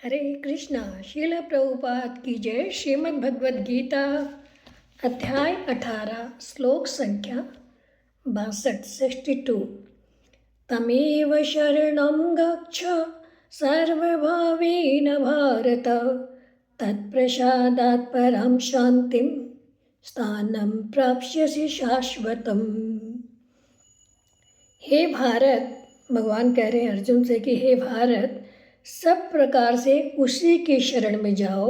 हरे कृष्णा। श्रील प्रभुपाद की जय। श्रीमद् भगवद गीता अध्याय 18 श्लोक संख्या 62 तमेव शरणं गच्छ सर्वभावेन भारत तत्प्रसादात् परं शान्तिं स्थानं प्राप्स्यसि शाश्वतम्। हे भारत, भगवान कह रहे हैं अर्जुन से कि हे भारत, सब प्रकार से उसी की शरण में जाओ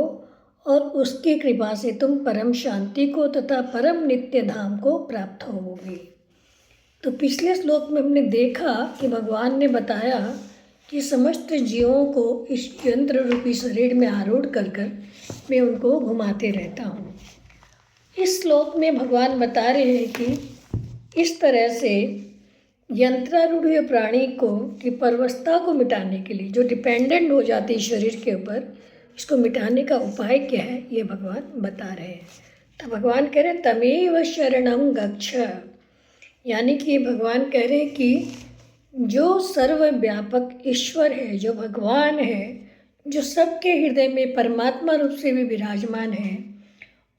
और उसकी कृपा से तुम परम शांति को तथा परम नित्य धाम को प्राप्त होवोगे। तो पिछले श्लोक में हमने देखा कि भगवान ने बताया कि समस्त जीवों को इस यंत्र रूपी शरीर में आरूढ़ कर कर मैं उनको घुमाते रहता हूँ। इस श्लोक में भगवान बता रहे हैं कि इस तरह से यंत्रारूढ़ प्राणी को की परवस्था को मिटाने के लिए, जो डिपेंडेंट हो जाती है शरीर के ऊपर, इसको मिटाने का उपाय क्या है ये भगवान बता रहे हैं। तो भगवान कह रहे हैं तमेव शरणं गच्छ, यानी कि भगवान कह रहे हैं कि जो सर्वव्यापक ईश्वर है, जो भगवान है, जो सबके हृदय में परमात्मा रूप से भी विराजमान है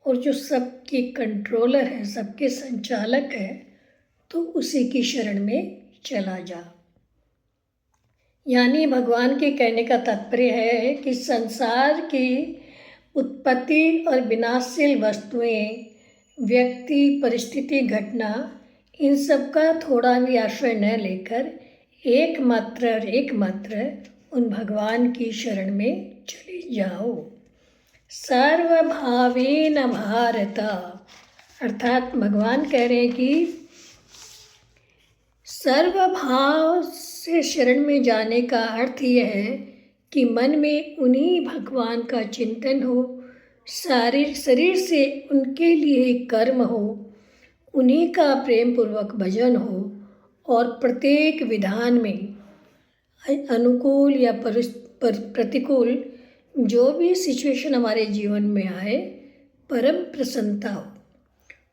और जो सबकी कंट्रोलर है, सबके संचालक है, तो उसी की शरण में चला जा। यानी भगवान के कहने का तात्पर्य है कि संसार की उत्पत्ति और विनाशशील वस्तुएं, व्यक्ति, परिस्थिति, घटना, इन सब का थोड़ा भी आश्रय न लेकर एकमात्र उन भगवान की शरण में चले जाओ। सर्वभावेन भारत, अर्थात भगवान कह रहे हैं कि सर्वभाव से शरण में जाने का अर्थ यह है कि मन में उन्हीं भगवान का चिंतन हो, शरीर से उनके लिए कर्म हो, उन्हीं का प्रेम पूर्वक भजन हो और प्रत्येक विधान में अनुकूल या प्रतिकूल जो भी सिचुएशन हमारे जीवन में आए, परम प्रसन्नता हो।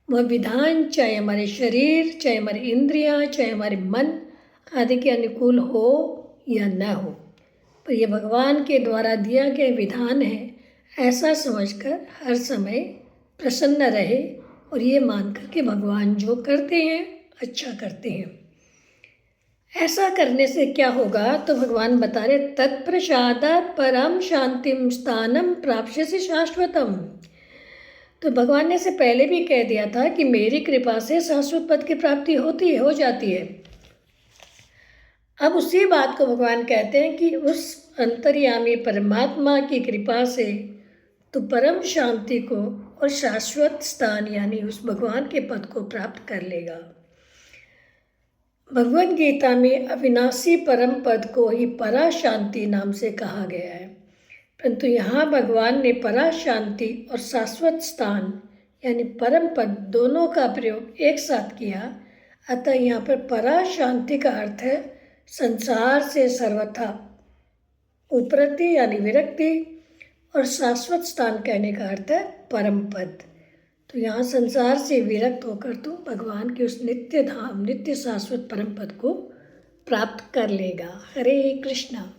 वह विधान चाहे हमारे शरीर, चाहे हमारी इंद्रियां, चाहे हमारे मन आदि के अनुकूल हो या न हो, पर यह भगवान के द्वारा दिया गया विधान है, ऐसा समझकर हर समय प्रसन्न रहे और ये मानकर कि भगवान जो करते हैं अच्छा करते हैं। ऐसा करने से क्या होगा, तो भगवान बता रहे तत्प्रसादात् परम शांतिम स्थानम प्राप्स्यसि शाश्वतम। तो भगवान ने इसे पहले भी कह दिया था कि मेरी कृपा से शाश्वत पद की प्राप्ति हो जाती है। अब उसी बात को भगवान कहते हैं कि उस अंतर्यामी परमात्मा की कृपा से तू परम शांति को और शाश्वत स्थान यानी उस भगवान के पद को प्राप्त कर लेगा। भगवद गीता में अविनाशी परम पद को ही परा शांति नाम से कहा गया है, परंतु यहाँ भगवान ने परा शांति और शाश्वत स्थान यानी परम पद दोनों का प्रयोग एक साथ किया। अतः यहाँ पर परा शांति का अर्थ है संसार से सर्वथा उपरति यानी विरक्ति, और शाश्वत स्थान कहने का अर्थ है परम पद। तो यहाँ संसार से विरक्त होकर तू भगवान के उस नित्य धाम, नित्य शाश्वत परम पद को प्राप्त कर लेगा। हरे कृष्णा।